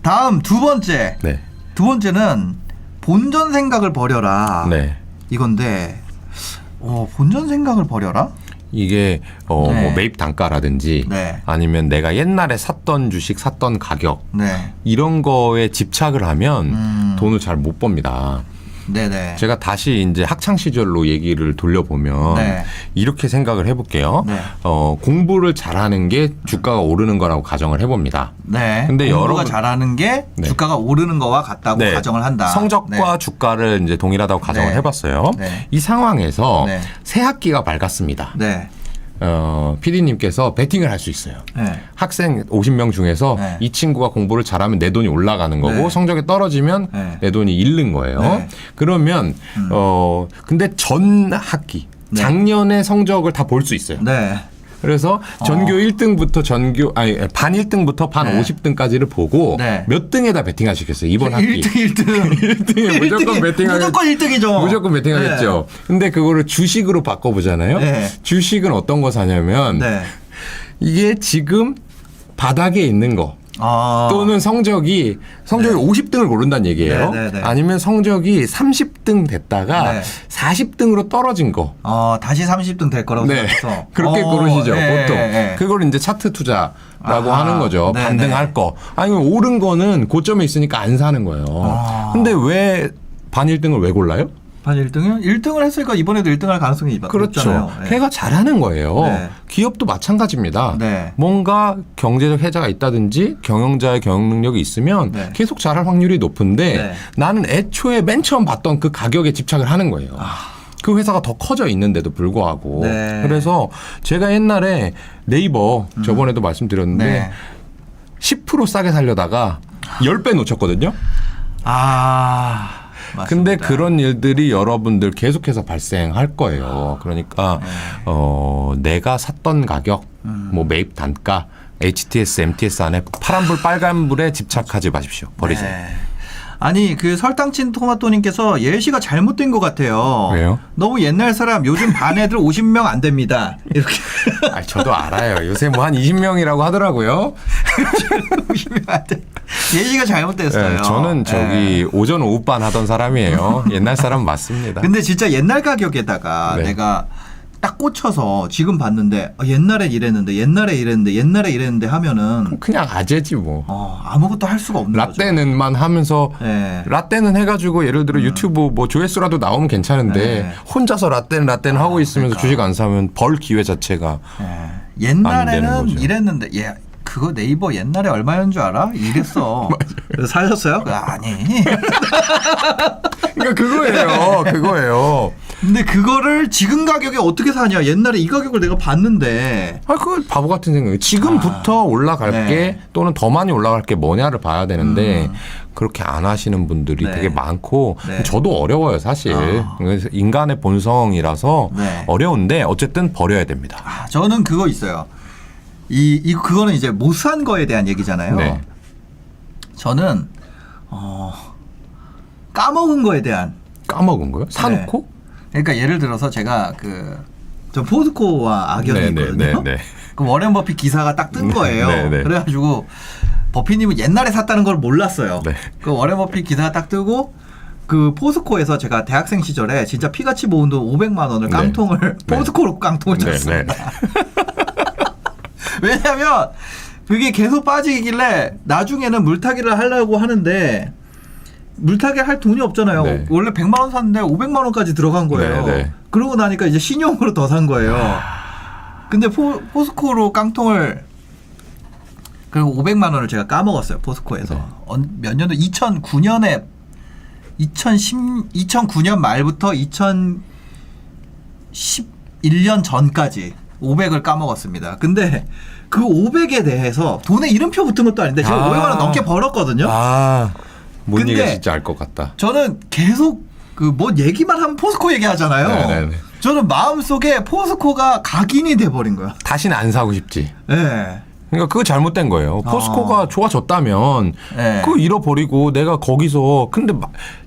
다음 두 번째. 네. 두 번째는 본전 생각을 버려라. 네. 이건데 본전 생각을 버려라? 이게 뭐 매입 단가라든지 네. 아니면 내가 옛날에 샀던 주식 샀던 가격 네. 이런 거에 집착을 하면 돈을 잘 못 법니다. 네네. 제가 다시 이제 학창 시절로 얘기를 돌려보면 네. 이렇게 생각을 해볼게요. 네. 공부를 잘하는 게 주가가 오르는 거라고 가정을 해봅니다. 네. 근데 공부가 여러분 잘하는 게 네. 주가가 오르는 거와 같다고 네. 가정을 한다. 성적과 네. 주가를 이제 동일하다고 가정을 네. 해봤어요. 네. 이 상황에서 네. 새 학기가 밝았습니다. 네. PD님께서 베팅을 할 수 있어요. 네. 학생 50명 중에서 네. 이 친구가 공부를 잘하면 내 돈이 올라가는 거고 네. 성적이 떨어지면 네. 내 돈이 잃는 거예요. 네. 그러면 근데 전 학기 네. 작년의 성적을 다 볼 수 있어요. 네. 그래서 전교 1등부터 반 1등부터 반 네. 50등까지를 보고 네. 몇 등에다 베팅하시겠어요? 이번 학기. 1등. 1등에 무조건 베팅하겠죠. 무조건 1등이죠. 무조건 베팅하겠죠. 근데 그거를 주식으로 바꿔보잖아요. 네. 주식은 어떤 거 사냐면 네. 이게 지금 바닥에 있는 거 또는 성적이 네. 50등을 고른다는 얘기예요. 네, 네, 네. 아니면 성적이 30등 됐다가 네. 40등으로 떨어진 거. 다시 30등 될 거라고 네. 생각해서. 그렇게 고르시죠, 네, 보통. 네. 그걸 이제 차트 투자라고 하는 거죠. 네, 반등할 네. 거. 아니면 오른 거는 고점에 있으니까 안 사는 거예요. 근데 왜 반 1등을 왜 골라요? 반 1등이요? 1등을 했으니까 이번에도 1등 할 가능성이 그렇죠. 높잖아요. 네. 걔가 잘하는 거예요. 네. 기업도 마찬가지입니다. 네. 뭔가 경제적 해자가 있다든지 경영자의 경영 능력이 있으면 네. 계속 잘할 확률이 높은데 네. 나는 애초에 맨 처음 봤던 그 가격에 집착을 하는 거예요. 그 회사가 더 커져 있는데도 불구하고. 네. 그래서 제가 옛날에 네이버 저번에도 말씀드렸는데 네. 10% 싸게 살려다가 10배 놓쳤거든요. 근데 맞습니다. 그런 일들이 여러분들 계속해서 발생할 거예요. 그러니까 내가 샀던 가격, 뭐 매입 단가, HTS, MTS 안에 파란불, 빨간불에 집착하지 마십시오. 버리세요. 네. 아니 그 설탕친 토마토님께서 예시가 잘못된 것 같아요. 왜요? 너무 옛날 사람 요즘 반 애들 50명 안 됩니다. 이렇게 저도 알아요. 요새 뭐 한 20명이라고 하더라고요. 50명 안 돼. 예시가 잘못됐어요. 네, 저는 저기 네. 오전 오후반 하던 사람이에요. 옛날 사람 맞습니다. 근데 진짜 옛날 가격에다가 네. 내가 딱 꽂혀서 지금 봤는데 옛날에 이랬는데 하면은 그냥 아재지 뭐. 아무것도 할 수가 없는 거죠. 라떼는만 하면서 네. 라떼는 해가지고 예를 들어 유튜브 뭐 조회수라도 나오면 괜찮은데 네. 혼자서 라떼는 하고 있으면서 그러니까. 주식 안 사면 벌 기회 자체가 네. 안 되는 옛날에는 거죠. 이랬는데 그거 네이버 옛날에 얼마였는 줄 알아? 이랬어. 그래서 사셨어요? 아니. 그러니까 그거예요. 근데 그거를 지금 가격에 어떻게 사냐? 옛날에 이 가격을 내가 봤는데. 그거 바보 같은 생각이에요. 지금부터 올라갈 네. 게 또는 더 많이 올라갈 게 뭐냐를 봐야 되는데 그렇게 안 하시는 분들이 네. 되게 많고 네. 저도 어려워요 사실. 그래서 인간의 본성이라서 네. 어려운데 어쨌든 버려야 됩니다. 저는 그거 있어요. 그거는 이제 못 산 거에 대한 얘기잖아요. 네. 저는 까먹은 거에 대한. 까먹은 거요? 사놓고? 그러니까 예를 들어서 제가 저 포스코와 악연이 있거든요. 그 워렌 버핏 기사가 딱 뜬 거예요. 네. 그래가지고 버핏님은 옛날에 샀다는 걸 몰랐어요. 네. 그 워렌 버핏 기사가 딱 뜨고 그 포스코에서 제가 대학생 시절에 진짜 피같이 모은 돈 500만 원을 깡통을 네. 포스코로 깡통을 네. 쳤습니다. 왜냐하면 그게 계속 빠지길래 나중에는 물타기를 하려고 하는데 물타기 할 돈이 없잖아요. 네. 원래 100만 원 샀는데 500만 원까지 들어간 거예요. 네. 그러고 나니까 이제 신용으로 더 산 거예요. 근데 포스코로 깡통을 그리고 500만 원을 제가 까먹었어요. 포스코에서. 네. 몇 년도 2009년에 2009년 말부터 2011년 전까지 500을 까먹었습니다. 근데 그 500에 대해서 돈에 이름표 붙은 것도 아닌데 제가 500만 원 넘게 벌었거든요. 뭔 근데 얘기인지 알 것 같다. 저는 계속 뭐 얘기만 하면 포스코 얘기하잖아요. 네네네. 저는 마음속에 포스코가 각인이 돼버린 거야. 다시는 안 사고 싶지. 네. 그러니까 그거 잘못된 거예요. 포스코가 좋아졌다면 네. 그거 잃어버리고 내가 거기서 근데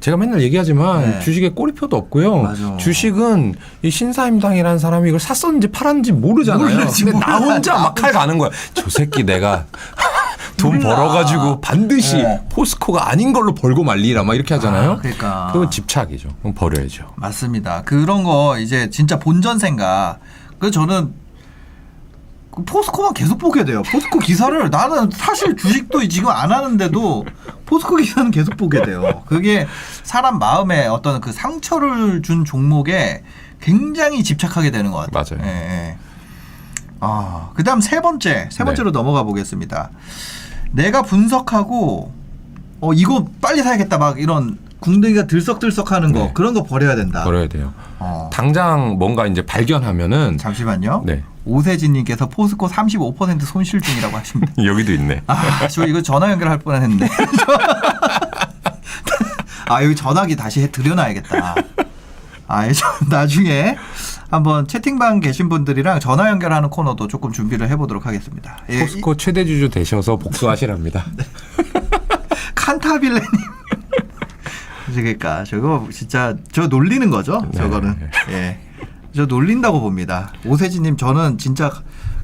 제가 맨날 얘기하지만 네. 주식에 꼬리표도 없고요. 맞아. 주식은 이 신사임당이라는 사람이 이걸 샀었는지 팔았는지 모르잖아요. 모르지, 근데 나 몰라. 혼자 막 칼 가는 거야. 저 새끼 내가 돈 몰라. 벌어가지고 반드시 네. 포스코가 아닌 걸로 벌고 말리라 막 이렇게 하잖아요. 그러니까. 그건 집착이죠. 그럼 버려야죠. 맞습니다. 그런 거 이제 진짜 본전 생각. 그래서 저는 그 포스코만 계속 보게 돼요. 포스코 기사를 나는 사실 주식도 지금 안 하는데도 포스코 기사는 계속 보게 돼요. 그게 사람 마음에 어떤 그 상처를 준 종목에 굉장히 집착하게 되는 것 같아요. 맞아요. 예, 예. 아, 그다음 세 번째로 넘어가 보겠습니다. 내가 분석하고 이거 빨리 사야겠다 막 이런 궁둥이가 들썩들썩하는 거 네. 그런 거 버려야 된다. 버려야 돼요. 어. 당장 뭔가 이제 발견하면은 잠시만요. 네. 오세진님께서 포스코 35% 손실 중이라고 하십니다. 여기도 있네. 아, 저 이거 전화 연결할 뻔했는데. 아, 여기 전화기 다시 드려놔야겠다. 아, 나중에 한번 채팅방 계신 분들이랑 전화 연결하는 코너도 조금 준비를 해보도록 하겠습니다. 예, 포스코 최대 주주 되셔서 복수하시랍니다. 칸타빌레님. 그러니까 저거 진짜 저 놀리는 거죠. 저거는. 예. 저 놀린다고 봅니다. 오세진님 저는 진짜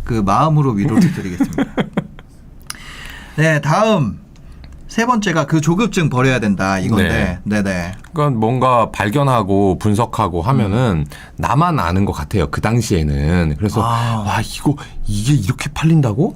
그 마음으로 위로를 드리겠습니다. 네, 다음 세 번째가 그 조급증 버려야 된다 이건데, 네네. 그러니까 뭔가 발견하고 분석하고 하면은 나만 아는 것 같아요. 그 당시에는. 그래서 와 이게 이렇게 팔린다고?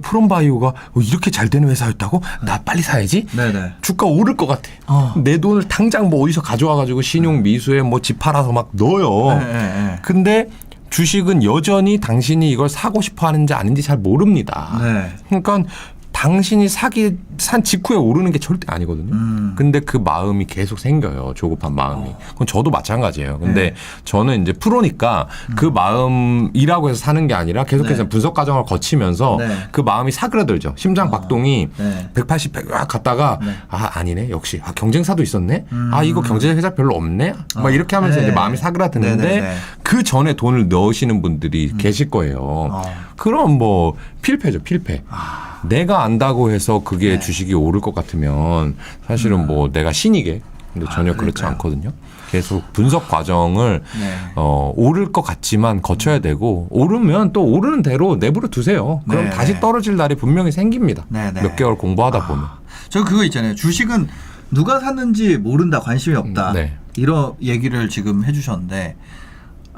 프롬바이오가 이렇게 잘 되는 회사였다고? 나 빨리 사야지. 네네. 주가 오를 것 같아. 내 돈을 당장 뭐 어디서 가져와가지고 신용 미수에 뭐 집 팔아서 막 넣어요. 네. 근데 주식은 여전히 당신이 이걸 사고 싶어 하는지 아닌지 잘 모릅니다. 네. 그러니까 당신이 산 직후에 오르는 게 절대 아니거든요. 근데 그 마음이 계속 생겨요. 조급한 마음이. 그건 저도 마찬가지예요. 근데 저는 이제 프로니까 그 마음이라고 해서 사는 게 아니라 계속해서 네. 분석 과정을 거치면서 네. 그 마음이 사그라들죠. 심장 박동이 네. 180, 100 갔다가 네. 아니네. 역시 경쟁사도 있었네. 이거 경쟁 회사 별로 없네. 막 이렇게 하면서 네. 이제 마음이 사그라드는데 네네네. 그 전에 돈을 넣으시는 분들이 계실 거예요. 그럼 뭐 필패죠. 필패. 내가 안다고 해서 그게 네. 주식이 오를 것 같으면 사실은 뭐 내가 신이게 근데 전혀 그렇지 그러니까요. 않거든요. 계속 분석 과정을 네. 오를 것 같지만 거쳐야 되고 오르면 또 오르는 대로 내버려 두세요. 그럼 네. 다시 떨어질 날이 분명히 생깁니다. 네. 몇 개월 공부하다 보면. 저 그거 있잖아요. 주식은 누가 샀는지 모른다, 관심이 없다. 네. 이런 얘기를 지금 해주셨는데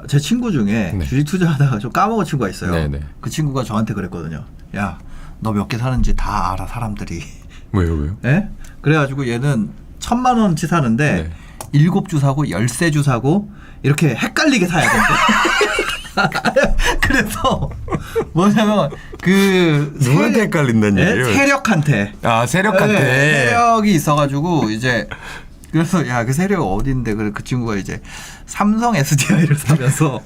제 친구 중에 네. 주식 투자하다가 좀 까먹은 친구가 있어요. 네네. 그 친구가 저한테 그랬거든요. 야, 너 몇 개 사는지 다 알아 사람들이. 왜요? 예? 그래가지고 얘는 1,000만 원치 사는데 네. 7주 사고 13주 사고 이렇게 헷갈리게 사야 된대. 그래서 뭐냐면 그 누구한테 헷갈린다는 예? 얘기예요? 세력한테. 세력한테. 네, 세력이 있어가지고 이제 그래서 야 그 세력 어딘데 그래 그 친구가 이제 삼성 SDI를 사면서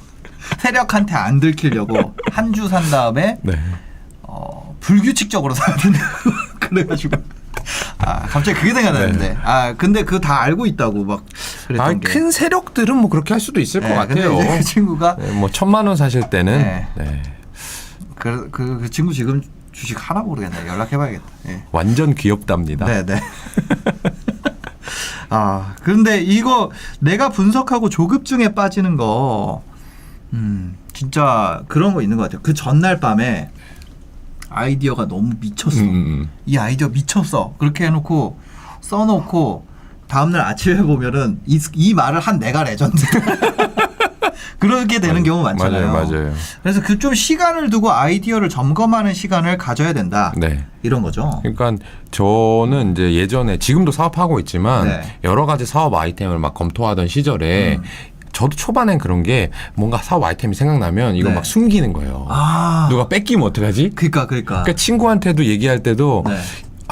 세력한테 안 들키려고 한 주 산 다음에 네. 불규칙적으로 사야 된다. 그래가지고 갑자기 그게 생각나는데 네. 근데 그거 다 알고 있다고 막 그랬던 게. 큰 세력들은 뭐 그렇게 할 수도 있을 것 근데 같아요. 이제 그 친구가 네, 뭐 1,000만 원 사실 때는 네. 네. 그 친구 지금 주식 하나 모르겠네. 연락해봐야겠다. 예. 완전 귀엽답니다. 네네. 그런데 이거 내가 분석하고 조급증에 빠지는 거, 진짜 그런 거 있는 것 같아요. 그 전날 밤에 아이디어가 너무 미쳤어. 이 아이디어 미쳤어. 그렇게 해놓고 써놓고 다음날 아침에 보면은 이 말을 한 내가 레전드. 그렇게 되는 경우 많잖아요. 맞아요. 그래서 그 좀 시간을 두고 아이디어를 점검하는 시간을 가져야 된다. 네. 이런 거죠. 그러니까 저는 이제 예전에 지금도 사업하고 있지만 네. 여러 가지 사업 아이템을 막 검토하던 시절에 저도 초반엔 그런 게 뭔가 사업 아이템이 생각나면 이거 네. 막 숨기는 거예요. 누가 뺏기면 어떡하지? 그러니까. 친구한테도 얘기할 때도 네.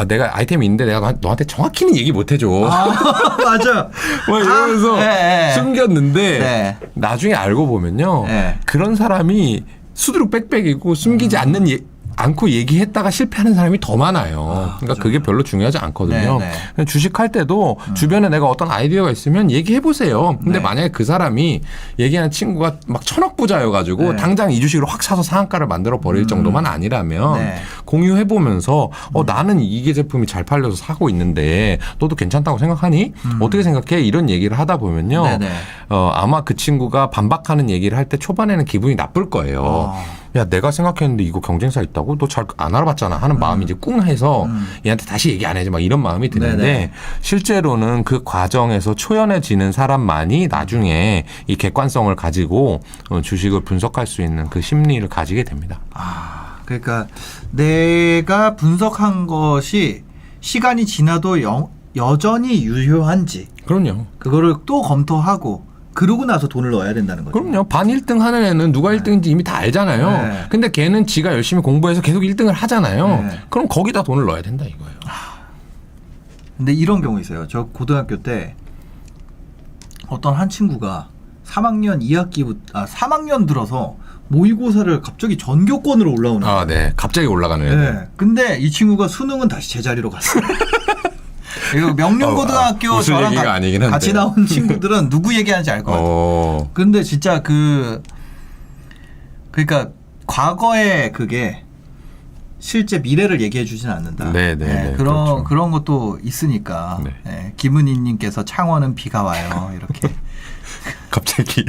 내가 아이템이 있는데 내가 너한테 정확히는 얘기 못 해줘. 맞아. 막 이러면서 네. 숨겼는데 네. 나중에 알고 보면요. 네. 그런 사람이 수두룩 빽빽이고 숨기지 않고 얘기했다가 실패하는 사람이 더 많아요. 그러니까 그게 별로 중요하지 않거든요. 네. 그냥 주식할 때도 주변에 내가 어떤 아이디어가 있으면 얘기해 보세요. 근데 네. 만약에 그 사람이 얘기하는 친구가 막 1,000억 부자여가지고 네. 당장 이 주식을 확 사서 상한가를 만들어 버릴 정도만 아니라면 네. 공유해 보면서 나는 이게 제품이 잘 팔려서 사고 있는데 너도 괜찮다고 생각하니? 어떻게 생각해? 이런 얘기를 하다 보면요. 네네. 아마 그 친구가 반박하는 얘기를 할 때 초반에는 기분이 나쁠 거예요. 야 내가 생각했는데 이거 경쟁사 있다고? 너 잘 안 알아봤잖아 하는 마음이 이제 꿍 해서 얘한테 다시 얘기 안 해야지 막 이런 마음이 드는데 네네. 실제로는 그 과정에서 초연해지는 사람만이 나중에 이 객관성을 가지고 주식을 분석할 수 있는 그 심리를 가지게 됩니다. 그러니까 내가 분석한 것이 시간이 지나도 여전히 유효한지 그럼요. 그거를 또 검토하고 그러고 나서 돈을 넣어야 된다는 거죠. 그럼요. 반 1등 하는 애는 누가 1등인지 이미 다 알잖아요. 네. 근데 걔는 지가 열심히 공부해서 계속 1등을 하잖아요. 네. 그럼 거기다 돈을 넣어야 된다 이거예요. 근데 이런 경우 있어요. 저 고등학교 때 어떤 한 친구가 3학년 3학년 들어서 모의고사를 갑자기 전교권으로 올라오는 거예요. 네. 갑자기 올라가는 애들. 네. 근데 이 친구가 수능은 다시 제자리로 갔어요. 이거 명륜고등학교 무슨 저랑 얘기가 아니긴 한데. 같이 나온 친구들은 누구 얘기하는지 알 것 같아요. 근데 진짜 그러니까 과거에 그게 실제 미래를 얘기해 주진 않는다. 네, 그런 그렇죠. 것도 있으니까. 네. 네, 김은희님께서 창원은 비가 와요. 이렇게. 갑자기.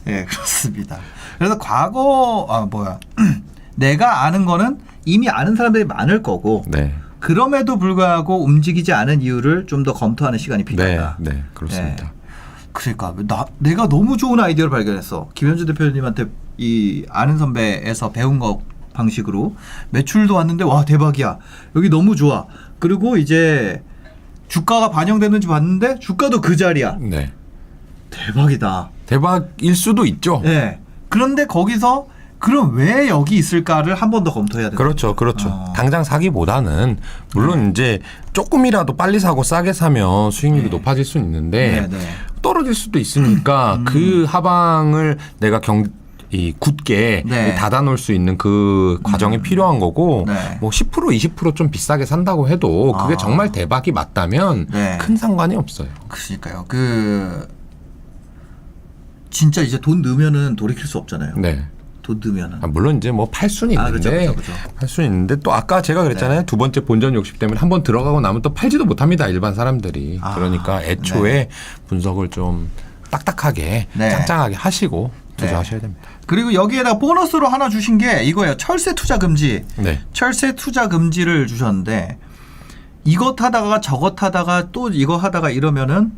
네, 그렇습니다. 그래서 내가 아는 거는 이미 아는 사람들이 많을 거고. 네. 그럼에도 불구하고 움직이지 않은 이유를 좀 더 검토하는 시간이 필요하다. 네, 그렇습니다. 네. 그러니까 내가 너무 좋은 아이디어를 발견했어. 김현주 대표님한테 이 아는 선배에서 배운 거 방식으로 매출도 왔는데 와 대박이야. 여기 너무 좋아. 그리고 이제 주가가 반영됐는지 봤는데 주가도 그 자리야. 네. 대박이다. 대박일 수도 있죠. 네. 그런데 거기서 그럼 왜 여기 있을까를 한 번 더 검토해야 된다. 그렇죠. 당장 사기보다는 물론 이제 조금이라도 빨리 사고 싸게 사면 수익률이 높아질 수는 있는데 떨어질 수도 있으니까 그 하방을 내가 굳게 닫아놓을 수 있는 그 과정이 필요한 거고 뭐 10% 20% 좀 비싸게 산다고 해도 그게 정말 대박이 맞다면 큰 상관이 없어요. 그러니까요. 진짜 이제 돈 넣으면은 돌이킬 수 없잖아요. 네. 돈 넣으면은. 물론 이제 뭐 팔 수는 있는데 그렇죠. 팔 수는 있는데 또 아까 제가 그랬잖아요. 두 번째 본전 욕심 때문에 한번 들어가고 나면 또 팔지도 못합니다. 일반 사람들이. 그러니까 애초에 분석을 좀 딱딱하게 짱짱하게 하시고 투자하셔야 됩니다. 그리고 여기에다가 보너스로 하나 주신 게 이거예요. 철새 투자 금지. 네. 철새 투자 금지를 주셨는데 이것 하다가 저것 하다가 또 이거 하다가 이러면은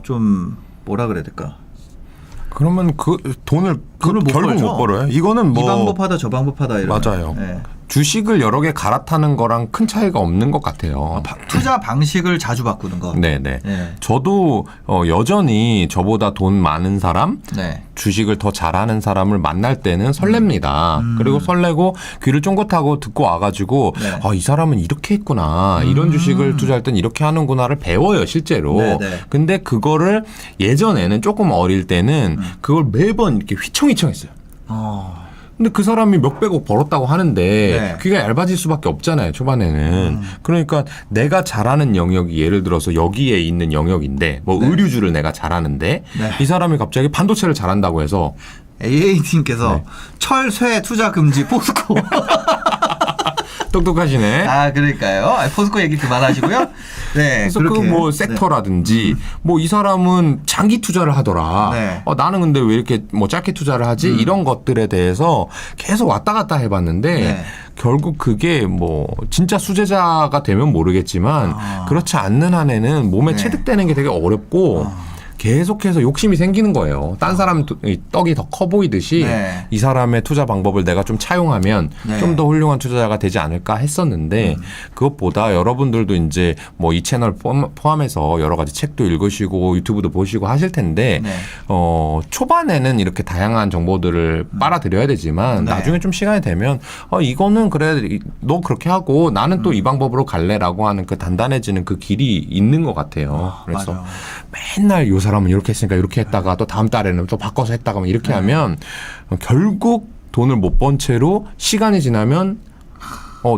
좀 뭐라 그래야 될까? 그러면 그 돈을 못 결국 벌죠. 못 벌어요. 이거는 뭐 이 방법 하다 저 방법 하다 이러면. 맞아요. 주식을 여러 개 갈아타는 거랑 큰 차이가 없는 것 같아요. 투자 방식을 자주 바꾸는 거. 네네. 저도 여전히 저보다 돈 많은 사람, 주식을 더 잘하는 사람을 만날 때는 설렙니다. 그리고 설레고 귀를 쫑긋하고 듣고 와가지고 이 사람은 이렇게 했구나. 이런 주식을 투자할 땐 이렇게 하는구나를 배워요 실제로. 근데 그거를 예전에는 조금 어릴 때는 그걸 매번 이렇게 휘청휘청했어요. 근데 그 사람이 몇백억 벌었다고 하는데 그게 얇아질 수밖에 없잖아요 초반에는. 그러니까 내가 잘하는 영역이 예를 들어서 여기에 있는 영역인데 뭐 의류주를 내가 잘하는데 이 사람이 갑자기 반도체를 잘한다고 해서 AA님께서 철쇠 투자 금지 포스코. 똑똑하시네. 그러니까요. 포스코 얘기 그만하시고요. 그래서 그 뭐 섹터라든지 뭐 이 사람은 장기 투자를 하더라. 나는 근데 왜 이렇게 뭐 짧게 투자를 하지? 이런 것들에 대해서 계속 왔다 갔다 해봤는데 결국 그게 뭐 진짜 수제자가 되면 모르겠지만 그렇지 않는 한에는 몸에 체득되는 게 되게 어렵고 계속해서 욕심이 생기는 거예요. 딴 사람 떡이 더 커 보이듯이 이 사람의 투자 방법을 내가 좀 차용하면 좀 더 훌륭한 투자자가 되지 않을까 했었는데 그것보다 여러분들도 이제 뭐 이 채널 포함해서 여러 가지 책도 읽으시고 유튜브도 보시고 하실 텐데 초반에는 이렇게 다양한 정보들을 빨아들여야 되지만 나중에 좀 시간이 되면 이거는 그래 너 그렇게 하고 나는 또 이 방법으로 갈래라고 하는 그 단단해지는 그 길이 있는 것 같아요. 그래서 맞아요. 맨날 요 사람은 이렇게 했으니까 이렇게 했다가 또 다음 달에는 또 바꿔서 했다가 이렇게 하면 결국 돈을 못 번 채로 시간이 지나면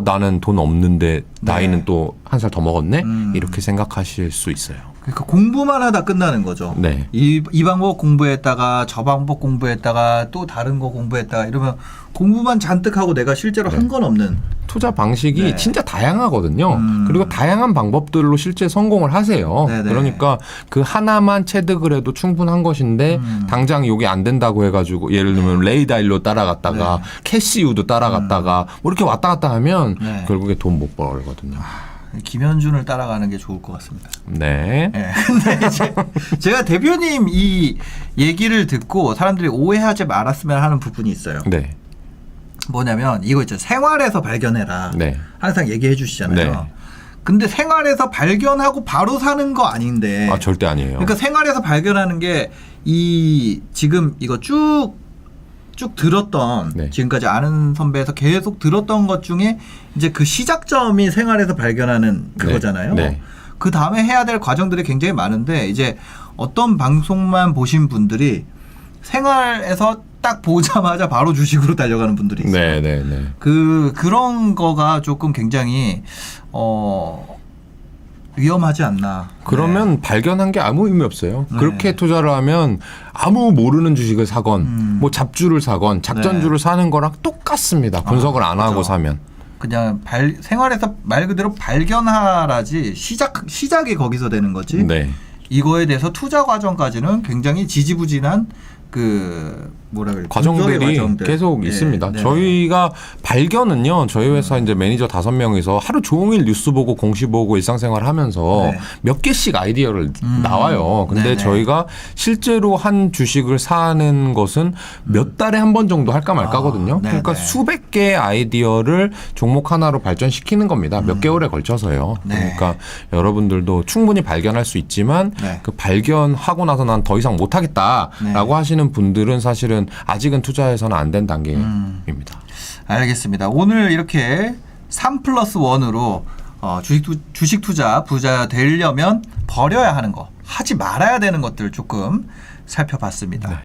나는 돈 없는데 나이는 또 한 살 더 먹었네 이렇게 생각하실 수 있어요. 그러니까 공부만 하다 끝나는 거죠. 이 방법 공부했다가 저 방법 공부했다가 또 다른 거 공부했다가 이러면 공부만 잔뜩 하고 내가 실제로 한 건 없는 투자 방식이 네. 진짜 다양하거든요. 그리고 다양한 방법들로 실제 성공을 하세요. 네네. 그러니까 그 하나만 체득을 해도 충분한 것인데 당장 이게 안 된다고 해가지고 예를 들면 레이다일로 따라갔다가 네. 캐시우도 따라갔다가 뭐 이렇게 왔다 갔다 하면 네. 결국에 돈 못 벌거든요. 김현준을 따라가는 게 좋을 것 같습니다. 네. 네. 근데 이제 제가 대표님 이 얘기를 듣고 사람들이 오해하지 말았으면 하는 부분이 있어요. 네. 뭐냐면 이거 있죠. 생활에서 발견해라. 네. 항상 얘기해 주시잖아요. 네. 근데 생활에서 발견하고 바로 사는 거 아닌데. 아, 절대 아니에요. 그러니까 생활에서 발견하는 게 이 지금 이거 쭉 들었던 네. 지금까지 아는 선배에서 계속 들었던 것 중에 이제 그 시작점이 생활에서 발견하는 그거잖아요. 네. 그 다음에 해야 될 과정들이 굉장히 많은데 이제 어떤 방송만 보신 분들이 생활에서 딱 보자마자 바로 주식으로 달려가는 분들이 있어요. 네, 네, 네. 그런 거가 조금 굉장히 위험하지 않나. 그러면 발견한 게 아무 의미 없어요. 네. 그렇게 투자를 하면 아무 모르는 주식을 사건, 뭐 잡주를 사건, 작전주를 사는 거랑 똑같습니다. 분석을 안 하고 그렇죠. 사면. 그냥 생활에서 말 그대로 발견하라지 시작이 거기서 되는 거지. 네. 이거에 대해서 투자 과정까지는 굉장히 지지부진한 그 뭐라 그래 과정들이 과정들. 계속 예, 있습니다. 네. 저희가 발견은요. 저희 회사 이제 매니저 5명이서 하루 종일 뉴스 보고 공시 보고 일상생활 하면서 네. 몇 개씩 아이디어를 나와요. 근데 네네. 저희가 실제로 한 주식을 사는 것은 몇 달에 한 번 정도 할까 말까거든요. 네네. 그러니까 수백 개의 아이디어를 종목 하나로 발전시키는 겁니다. 몇 개월에 걸쳐서요. 네. 그러니까 여러분들도 충분히 발견할 수 있지만 네. 그 발견하고 나서 난 더 이상 못하겠다라고 하시는 분들은 사실은 아직은 투자해서는 안 된 단계입니다. 알겠습니다. 오늘 이렇게 3+1으로 주식 투자 부자 되려면 버려야 하는 거, 하지 말아야 되는 것들 조금 살펴봤습니다. 네.